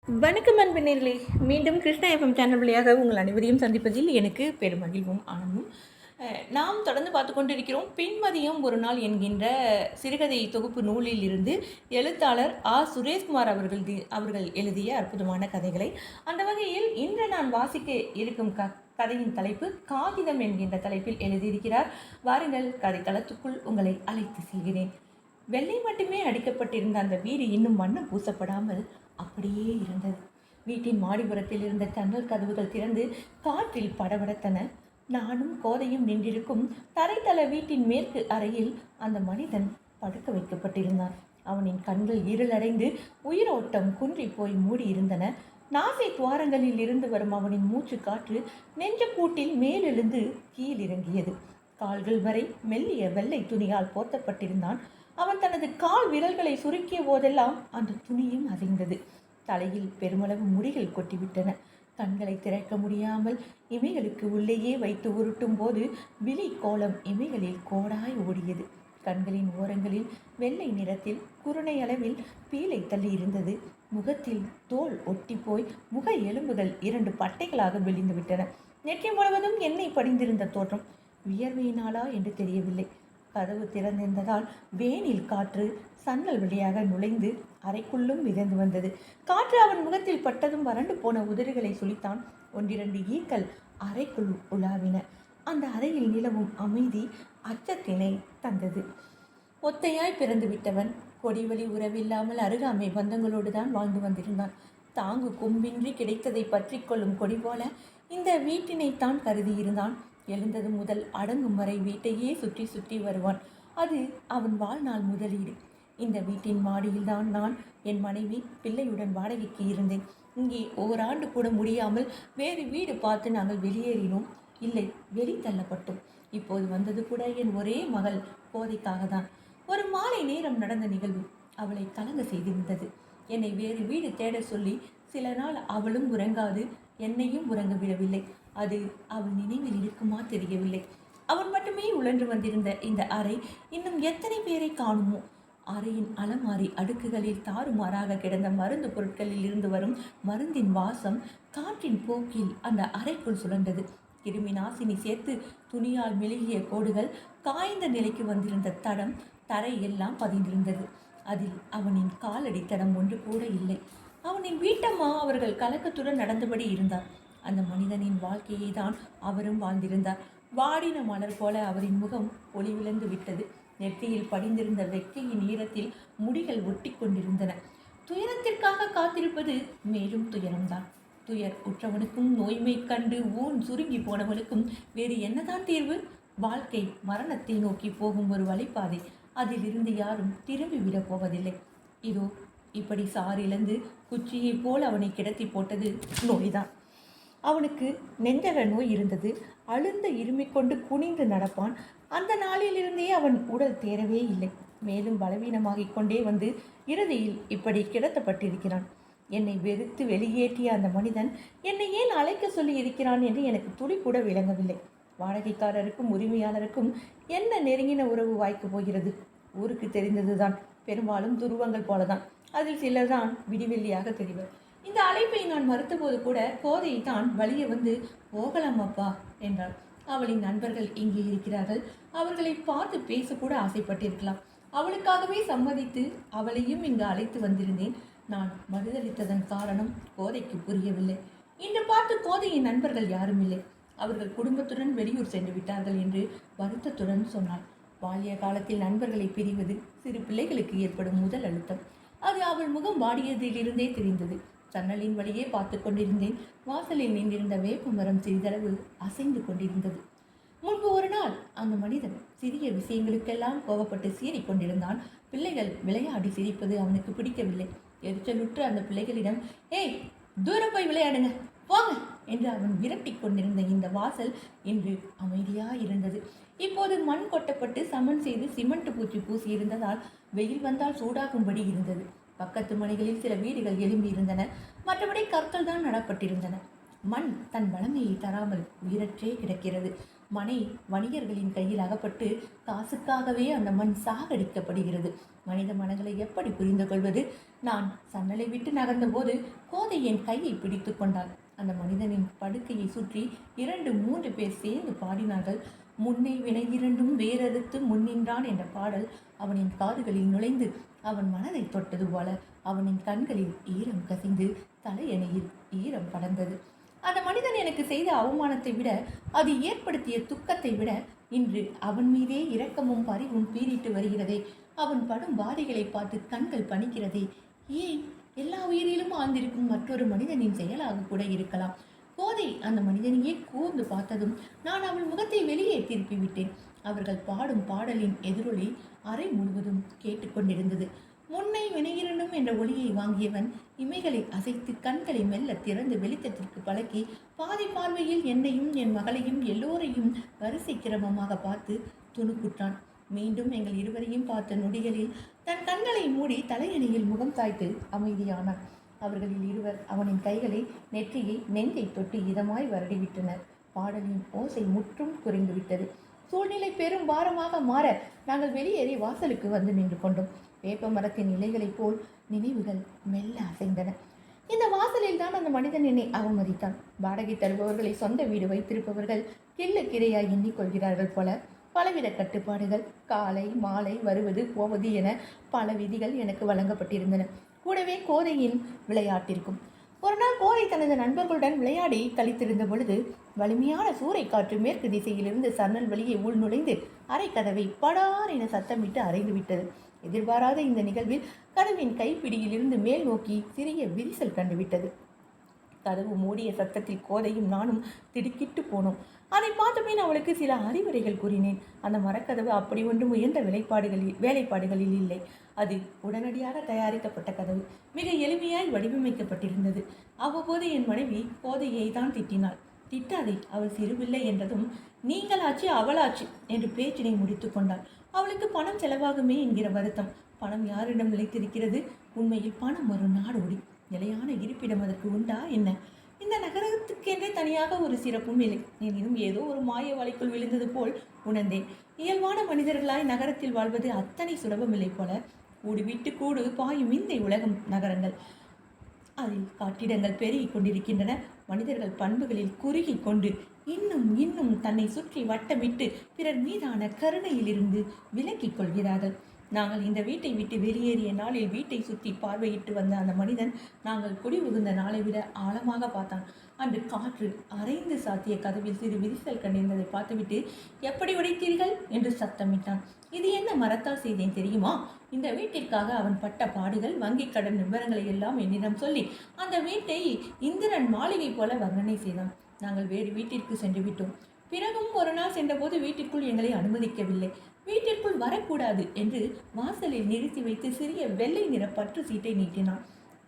வணக்கம் அன்பு நேயர்களே, மீண்டும் கிருஷ்ணா எஃப்எம் சேனல் வழியாக உங்கள் அனைவரையும் சந்திப்பதில் எனக்கு பெருமகிழ்வும் ஆனந்தும். நாம் தொடர்ந்து பார்த்து கொண்டிருக்கிறோம் பின்மதியம் ஒரு நாள் என்கின்ற சிறுகதை தொகுப்பு நூலில் இருந்து எழுத்தாளர் சுரேஷ்குமார் அவர்கள் எழுதிய அற்புதமான கதைகளை. அந்த வகையில் இன்று நான் வாசிக்க இருக்கும் கதையின் தலைப்பு காகிதம் என்கின்ற தலைப்பில் எழுதியிருக்கிறார். வாருங்கள், கதை தளத்துக்குள் உங்களை அழைத்து செல்கிறேன். வெள்ளை மட்டுமே அடிக்கப்பட்டிருந்த அந்த வீடு இன்னும் வண்ணம் பூசப்படாமல் அப்படியே இருந்தது. வீட்டின் மாடிபுறத்தில் இருந்த ஜன்னல் கதவுகள் திறந்து காற்றில் படபடத்தன. நானும் கோதையும் நின்றிருக்கும் தரைத்தள வீட்டின் மேற்கு அறையில் அந்த மனிதன் படுக்க வைக்கப்பட்டிருந்தான். அவனின் கண்கள் இருளடைந்து உயிரோட்டம் குன்றி போய் மூடியிருந்தன. நாசை துவாரங்களில் இருந்து வரும் அவனின் மூச்சு காற்று நெஞ்சக்கூட்டில் மேலெழுந்து கீழிறங்கியது. கால்கள் வரை மெல்லிய வெள்ளை துணியால் போர்த்தப்பட்டிருந்தான். அவன் தனது கால் விரல்களை சுருக்கிய போதெல்லாம் அந்த துணியும் அசைந்தது. தலையில் பெருமளவு முடிகள் கொட்டிவிட்டன. கண்களை திறக்க முடியாமல் இமைகளுக்கு உள்ளேயே வைத்து உருட்டும் போது விழி கோலம் இமைகளில் கோடாய் ஓடியது. கண்களின் ஓரங்களில் வெள்ளை நிறத்தில் குருணை அளவில் பீலை தள்ளி இருந்தது. முகத்தில் தோல் ஒட்டி போய் முக எலும்புகள் 2 பட்டைகளாக விழிந்து விட்டன. நெற்றி முழுவதும் எண்ணெய் படிந்திருந்த தோற்றம் வியர்வையினாலா என்று தெரியவில்லை. கதவு திறந்திருந்ததால் வேனில் காற்று சன்னல் வழியாக நுழைந்து அறைக்குள்ளும் மிதந்து வந்தது. காற்று அவன் முகத்தில் பட்டதும் வறண்டு போன உதடுகளை சுழித்தான். 1-2 ஈக்கள் அறைக்குள் உலாவின. அந்த அறையில் நிலவும் அமைதி அச்சத்தினை தந்தது. ஒத்தையாய் பிறந்து விட்டவன் கொடிவழி உறவில்லாமல் அருகாமை பந்தங்களோடு தான் வாழ்ந்து வந்திருந்தான். தாங்கு கொம்பின்றி கிடைத்ததை பற்றி கொள்ளும் கொடி போல இந்த வீட்டினைத்தான் கருதியிருந்தான். எழுந்தது முதல் அடங்கும் வரை வீட்டையே சுற்றி சுற்றி வருவான். அது அவன் வாழ்நாள் முதலீடு. இந்த வீட்டின் மாடியில்தான் நான், என் மனைவி, பிள்ளையுடன் வாடகைக்கு இருந்தேன். இங்கே ஓராண்டு கூட முடியாமல் வேறு வீடு பார்த்து நாங்கள் வெளியேறினோம். இல்லை, வெளித்தள்ளப்பட்டோம். இப்போது வந்தது கூட என் ஒரே மகள் கோதைக்காக தான். ஒரு மாலை நேரம் நடந்த நிகழ்வு அவளை கலங்க செய்திருந்தது. என்னை வேறு வீடு தேட சொல்லி சில நாள் அவளும் உறங்காது என்னையும் உறங்க விடவில்லை. அது அவள் நினைவில் இருக்குமா தெரியவில்லை. அவன் மட்டுமே உழன்று வந்திருந்த இந்த அறை இன்னும் எத்தனை பேரை காணுமோ? அறையின் அலமாரி அடுக்குகளில் தாறுமாறாக கிடந்த மருந்து பொருட்களில் இருந்து வரும் மருந்தின் வாசம் காற்றின் போக்கில் அந்த அறைக்குள் சுழன்றது. கிருமி நாசினி சேர்த்து துணியால் மெழுகிய கோடுகள் காய்ந்த நிலைக்கு வந்திருந்த தடம் தரையெல்லாம் பதிந்திருந்தது. அதில் அவனின் காலடி தடம் ஒன்று கூட இல்லை. அவனின் வீட்டம்மா அவர்கள் கலக்கத்துடன் நடந்தபடி இருந்தார். அந்த மனிதனின் வாழ்க்கையை தான் அவரும் வாழ்ந்திருந்தார். வாடின மலர் போல அவரின் முகம் ஒளிவிழந்து விட்டது. நெற்றியில் படிந்திருந்த வெக்கையின் ஈரத்தில் முடிகள் ஒட்டி கொண்டிருந்தன. துயரத்திற்காக காத்திருப்பது மேலும் துயரம்தான். துயர் உற்றவனுக்கும் நோய்மை கண்டு ஊன் சுருங்கி போனவனுக்கும் வேறு என்னதான் தீர்வு? வாழ்க்கை மரணத்தை நோக்கி போகும் ஒரு வழிப்பாதை. அதிலிருந்து யாரும் திரும்பி விடப் போவதில்லை. இதோ இப்படி சாரிழந்து குச்சியை போல் அவனை கிடத்தி போட்டது நோய்தான். அவனுக்கு நெஞ்சக நோய் இருந்தது. அழுந்த இருமிக்கொண்டு குனிந்து நடப்பான். அந்த நாளிலிருந்தே அவன் உடல் தேரவே இல்லை. மேலும் பலவீனமாகிக் கொண்டே வந்து இறுதியில் இப்படி கிடத்தப்பட்டிருக்கிறான். என்னை வெறுத்து வெளியேற்றிய அந்த மனிதன் என்னை ஏன் அழைக்க சொல்லி இருக்கிறான் என்று எனக்கு துளி கூட விளங்கவில்லை. வாடகைக்காரருக்கும் உரிமையாளருக்கும் என்ன நெருங்கின உறவு வாய்க்கப் போகிறது? ஊருக்கு தெரிந்ததுதான். பெரும்பாலும் துருவங்கள் போலதான். அதில் சிலர்தான் விடிவெள்ளியாக தெரிவர். இந்த அழைப்பை நான் மறுத்தபோது கூட கோதை தான் வழியே வந்து போகலாம் அப்பா என்றாள். அவளின் நண்பர்கள் இங்கே இருக்கிறார்கள். அவர்களை பார்த்து பேசக்கூட ஆசைப்பட்டிருக்கலாம். அவளுக்காகவே சம்மதித்து அவளையும் இங்கு அழைத்து வந்திருந்தேன். நான் மறுதளித்ததன் காரணம் கோதைக்கு புரியவில்லை. இன்று பார்த்து கோதையின் நண்பர்கள் யாரும் இல்லை. அவர்கள் குடும்பத்துடன் வெளியூர் சென்று விட்டார்கள் என்று வருத்தத்துடன் சொன்னாள். பால்ய காலத்தில் நண்பர்களை பிரிவது சிறு பிள்ளைகளுக்கு ஏற்படும் முதல் அழுத்தம். அது அவள் முகம் வாடியதிலிருந்தே தெரிந்தது. ஜன்னலின் வழியே பார்த்து கொண்டிருந்தேன். வாசலில் நின்றிருந்த வேப்ப மரம் சிறிதளவு அசைந்து கொண்டிருந்தது. முன்பு ஒரு நாள் அந்த மனிதன் சிறிய விஷயங்களுக்கெல்லாம் கோபப்பட்டு சீறிக் கொண்டிருந்தான். பிள்ளைகள் விளையாடி சிரிப்பது அவனுக்கு பிடிக்கவில்லை. எரிச்சலுற்று அந்த பிள்ளைகளிடம், ஏய், தூரம் போய் விளையாடுங்க, போங்க என்று அவன் விரட்டி கொண்டிருந்த இந்த வாசல் இன்று அமைதியாயிருந்தது. இப்போது மண் கொட்டப்பட்டு சமன் செய்து சிமெண்ட் பூச்சி பூசி இருந்ததால் வெயில் வந்தால் சூடாகும்படி இருந்தது. பக்கத்து மனைகளில் சில வீடுகள் எழும்பி இருந்தன. மற்றபடி கற்கள் தான் நடப்பட்டிருந்தன. மண் தன் வளமையை தராமல் உயிரற்றே கிடக்கிறது. மனை வணிகர்களின் கையில் அகப்பட்டு காசுக்காகவே அந்த மண் சாகடிக்கப்படுகிறது. மனித மனங்களை எப்படி புரிந்து கொள்வது? நான் சன்னலை விட்டு நகர்ந்தபோது கோதை என் கையை பிடித்து கொண்டாள். அந்த மனிதனின் படுக்கையை சுற்றி 2-3 பேர் சேர்ந்து பாடினார்கள். முன்னை வினை இரண்டும் வேறறுத்து முன்னின்றான் என்ற பாடல் அவனின் காதுகளில் நுழைந்து அவன் மனதை தொட்டது போல அவனின் கண்களில் ஈரம் கசிந்து தலையணையில் ஈரம் படர்ந்தது. அந்த மனிதன் எனக்கு செய்த அவமானத்தை விட, அது ஏற்படுத்திய துக்கத்தை விட, இன்று அவன் மீதே இரக்கமும் பரிவும் பீறிட்டு வருகிறதே. அவன் படும் பாதைகளை பார்த்து கண்கள் பணிக்கிறதே. ஏன்? எல்லா உயிரிலும் ஆழ்ந்திருக்கும் மற்றொரு மனிதனின் செயலாக கூட இருக்கலாம். கோதை அந்த மனிதனையே கூர்ந்து பார்த்ததும் நான் அவள் முகத்தை வெளியே திருப்பி விட்டேன். அவர்கள் பாடும் பாடலின் எதிரொலி அறை முழுவதும் கேட்டுக்கொண்டிருந்தது. முன்னை வினையிரண்டும் என்ற ஒளியை வாங்கியவன் இமைகளை அசைத்து கண்களை மெல்ல திறந்து வெளிச்சத்திற்கு பழக்கி பாதி பார்வையில் என்னையும் என் மகளையும் எல்லோரையும் வரிசை கிரமமாக பார்த்து துணுக்குற்றான். மீண்டும் எங்கள் இருவரையும் பார்த்த நொடிகளில் தன் கண்களை மூடி தலையணையில் முகம் சாய்த்து அமைதியானான். அவர்களில் இருவர் அவனின் கைகளை, நெற்றியை, நெஞ்சை தொட்டு இதமாய் வருடிவிட்டனர். பாடலின் ஓசை முற்றும் குறைந்துவிட்டது. சூழ்நிலை பெரும் பாரமாக மாற நாங்கள் வெளியேறி வாசலுக்கு வந்து நின்று கொண்டோம். வேப்ப மரத்தின் இலைகளைப் போல் நினைவுகள் மெல்ல அசைந்தன. இந்த வாசலில் தான் அந்த மனிதன் என்னை அவமதித்தான். வாடகை தருபவர்களை சொந்த வீடு வைத்திருப்பவர்கள் கிள்ளுக்கிரையாய் எண்ணிக்கொள்கிறார்கள் போல. பலவித கட்டுப்பாடுகள், காலை மாலை வருவது போவது என பல விதிகள் எனக்கு வழங்கப்பட்டிருந்தன. கூடவே கோதையின் விளையாட்டிற்கும். ஒரு நாள் கோதை தனது நண்பர்களுடன் விளையாடி கழித்திருந்த பொழுது வலிமையான சூறை காற்று மேற்கு திசையிலிருந்து சன்னல் வழியே உள் நுழைந்து அரை கதவை படார் என சத்தமிட்டு அறைந்து விட்டது. எதிர்பாராத இந்த நிகழ்வில் கதவின் கைப்பிடியிலிருந்து மேல் நோக்கி சிறிய விரிசல் கண்டுவிட்டது. கதவு மூடிய சத்தத்தில் கோதையும் நானும் திடுக்கிட்டு போனோம். அதை பார்த்தபின் அவளுக்கு சில அறிவுரைகள் கூறினேன். அந்த மரக்கதவு அப்படி ஒன்றும் உயர்ந்த வேலைப்பாடுகளில் இல்லை. அது உடனடியாக தயாரிக்கப்பட்ட கதவு. மிக எளிமையாய் வடிவமைக்கப்பட்டிருந்தது. அவ்வப்போது என் மனைவி கோதையை தான் திட்டினாள். திட்டாதே, அவள் சிறுபிள்ளை என்றதும் நீங்களாச்சு அவளாச்சு என்று பேச்சினை முடித்து கொண்டாள். அவளுக்கு பணம் செலவாகுமே என்கிற வருத்தம். பணம் யாரிடம் நிலைத்திருக்கிறது? உண்மையில் பணம் ஒரு நாடோடி. நிலையான இருப்பிடம் அதற்கு உண்டா என்ன? இந்த நகரத்துக்கென்றே தனியாக ஒரு சிறப்பும் இல்லை. எனினும் ஏதோ ஒரு மாய வலைக்குள் விழுந்தது போல் உணர்ந்தேன். இயல்பான மனிதர்களாய் நகரத்தில் வாழ்வது அத்தனை சுலபமில்லை போல. கூடு விட்டு கூடு பாயும் இந்த உலகம் நகரங்கள். அதில் கட்டிடங்கள் பெருகி கொண்டிருக்கின்றன. மனிதர்கள் பண்புகளில் குறுகி கொண்டு இன்னும் இன்னும் தன்னை சுற்றி வட்டமிட்டு பிறர் மீதான கருணையிலிருந்து விலக்கிக் கொள்கிறார்கள். நாங்கள் இந்த வீட்டை விட்டு வெளியேறிய நாளில் வீட்டை சுற்றி பார்வையிட்டு வந்த அந்த மனிதன் நாங்கள் குடிபுகுந்த நாளை விட ஆழமாக பார்த்தான். அன்று காற்று அரைந்து சாத்திய கதவில் சிறு விரிசல் கண்டிருந்ததை பார்த்துவிட்டு எப்படி உடைத்தீர்கள் என்று சத்தமிட்டான். இது என்ன மரத்தால் செய்தேன் தெரியுமா? இந்த வீட்டிற்காக அவன் பட்ட பாடுகள், வங்கி கடன் விவரங்களை எல்லாம் என்னிடம் சொல்லி அந்த வீட்டை இந்திரன் மாளிகை போல வர்ணனை செய்தான். நாங்கள் வேறு வீட்டிற்கு சென்று விட்டோம். பிறகும் ஒரு நாள் சென்றபோது வீட்டிற்குள் எங்களை அனுமதிக்கவில்லை. வீட்டிற்குள் வரக்கூடாது என்று வாசலில் நிறுத்தி வைத்து சிறிய வெள்ளை நிற பற்று சீட்டை நீட்டினான்.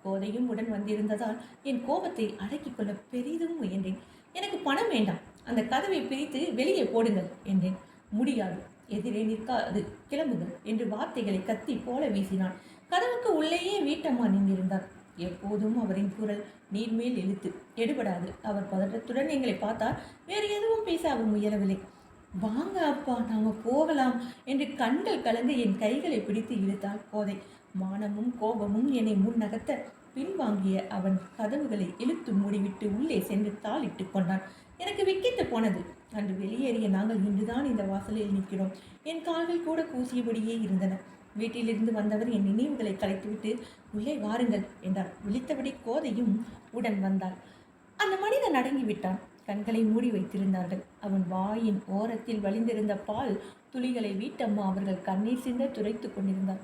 கோதையும் உடன் வந்திருந்ததால் என் கோபத்தை அடக்கிக் கொள்ள பெரிதும் முயன்றேன். எனக்கு பணம் வேண்டாம், அந்த கதவை பிரித்து வெளியே போடுங்கள் என்றேன். முடியாது, எதிரே நிற்காது, கிளம்புங்கள் என்று வார்த்தைகளை கத்தி போல வீசினான். கதவுக்கு உள்ளேயே வீட்டம்மா நின்றிருந்தார். எப்போதும் அவரின் குரல் நீர்மேல் இழுத்து எடுபடாது. அவர் பதற்றத்துடன் எங்களை பார்த்தார். வேறு எதுவும் பேச அவர் முயலவில்லை. வாங்க அப்பா, நாம போகலாம் என்று கண்கள் கலந்து என் கைகளை பிடித்து இழுத்தாள் கோதை. மானமும் கோபமும் என்னை முன் நகர்த்த பின்வாங்கிய அவன் கதவுகளை இழுத்து மூடிவிட்டு உள்ளே சென்று தாளிட்டு கொண்டான். எனக்கு விக்கித்து போனது. அன்று வெளியேறிய நாங்கள் இன்றுதான் இந்த வாசலில் நிற்கிறோம். என் கால்கள் கூட கூசியபடியே இருந்தன. வீட்டிலிருந்து வந்தவர் என் நினைவுகளை கலைத்துவிட்டு உள்ளே வாருங்கள் என்றார். விழித்தபடி கோதையும் உடன் வந்தாள். அந்த மனிதன் அடங்கிவிட்டான். கண்களை மூடி வைத்திருந்தார்கள். அவன் வாயின் ஓரத்தில் வழிந்திருந்த பால் துளிகளை வீட்டம்மா அவர்கள் கண்ணீர் சிந்த துரைத்து கொண்டிருந்தார்.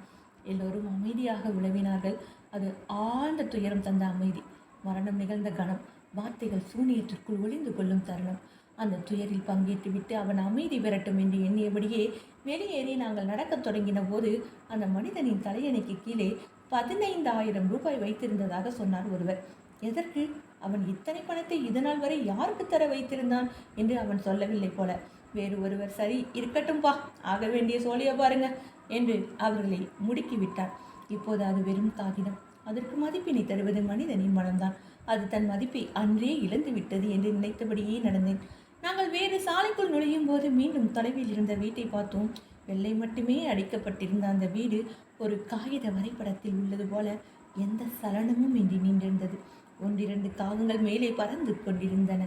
எல்லோரும் அமைதியாக உழவினார்கள். அது ஆழ்ந்த துயரம் தந்த அமைதி. மரணம் நிகழ்ந்த கணம், வார்த்தைகள் சூனியத்திற்குள் ஒளிந்து கொள்ளும் தருணம். அந்த துயரில் பங்கேற்றுவிட்டு அவன் அமைதி பெறட்டும் என்று எண்ணியபடியே வெளியேறி நாங்கள் நடக்கத் தொடங்கின போது அந்த மனிதனின் தலையணைக்கு கீழே 15,000 ரூபாய் வைத்திருந்ததாக சொன்னார் ஒருவர். எதற்கு? அவன் இத்தனை பணத்தை இதனால் வரை யாருக்கு தர வைத்திருந்தான் என்று அவன் சொல்லவில்லை போல. வேறு ஒருவர், சரி இருக்கட்டும்பா, ஆக வேண்டிய சோழியை பாருங்க என்று அவர்களை முடுக்கிவிட்டார். இப்போது அது வெறும் காகிதம். அதற்கு மதிப்பினை தருவது மனிதனின் மனம்தான். அது தன் மதிப்பை அன்றே இழந்து விட்டது என்று நினைத்தபடியே நடந்தேன். நாங்கள் வேறு சாலைக்குள் நுழையும் போது மீண்டும் தொலைவில் இருந்த வீட்டை பார்த்தோம். வெள்ளை மட்டுமே அடிக்கப்பட்டிருந்த அந்த வீடு ஒரு காகித வரைபடத்தில் உள்ளது போல எந்த சலனமும் இன்றி நின்றிருந்தது. ஒன்றிரண்டு காகங்கள் மேலே பறந்து கொண்டிருந்தன.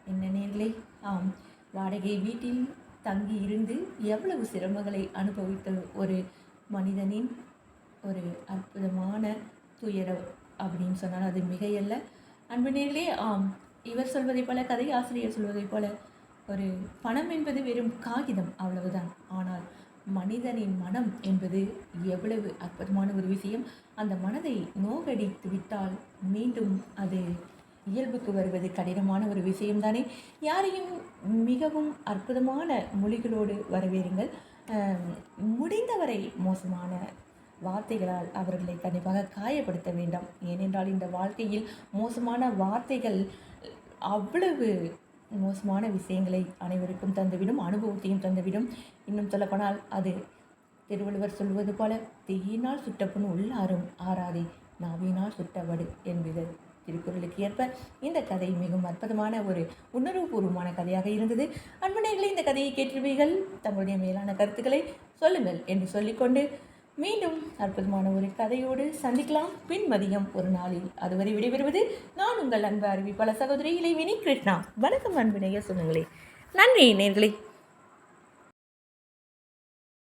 என்ன நேர்களே, ஆம், வாடகை வீட்டில் தங்கி இருந்து எவ்வளவு சிரமங்களை அனுபவித்த ஒரு மனிதனின் ஒரு அற்புதமான துயரம் அப்படின்னு சொன்னால் அது மிகையல்ல. அன்பு நேர்களே, ஆம், இவர் சொல்வதைப் போல, கதை ஆசிரியர் சொல்வதைப் போல, ஒரு பணம் என்பது வெறும் காகிதம், அவ்வளவுதான். ஆனால் மனிதனின் மனம் என்பது எவ்வளவு அற்புதமான ஒரு விஷயம். அந்த மனதை நோகடித்து விட்டால் மீண்டும் அது இயல்புக்கு வருவது கடினமான ஒரு விஷயம்தானே. யாரையும் மிகவும் அற்புதமான மொழிகளோடு வரவேறுங்கள். முடிந்தவரை மோசமான வார்த்தைகளால் அவர்களை கண்டிப்பாக காயப்படுத்த வேண்டாம். ஏனென்றால் இந்த வாழ்க்கையில் மோசமான வார்த்தைகள் அவ்வளவு மோசமான விஷயங்களை அனைவருக்கும் தந்துவிடும், அனுபவத்தையும் தந்துவிடும். இன்னும் சொல்லப்போனால் அது திருவள்ளுவர் சொல்வது போல, தீயினால் சுட்டப்புண் உள்ளாரும் ஆறாதே, நாவினால் சுட்டவடு என்பது திருக்குறளுக்கு ஏற்ப இந்த கதை மிகவும் அற்புதமான ஒரு உணர்வுபூர்வமான கதையாக இருந்தது. அன்பனேர்களே, இந்த கதையை கேட்டிருப்பீர்கள். தங்களுடைய மேலான கருத்துக்களை சொல்லுங்கள் என்று சொல்லிக்கொண்டு மீண்டும் அற்புதமான ஒரு கதையோடு சந்திக்கலாம் பின் மதியம் ஒரு நாளில். அதுவரை விடைபெறுவது நான் உங்கள் அன்பு அறிவிப்பாளர் சகோதரி இளைவேணி கிருஷ்ணா. வணக்கம் அன்பு நேயர் சொந்தங்களே. நன்றி நேயர்களே.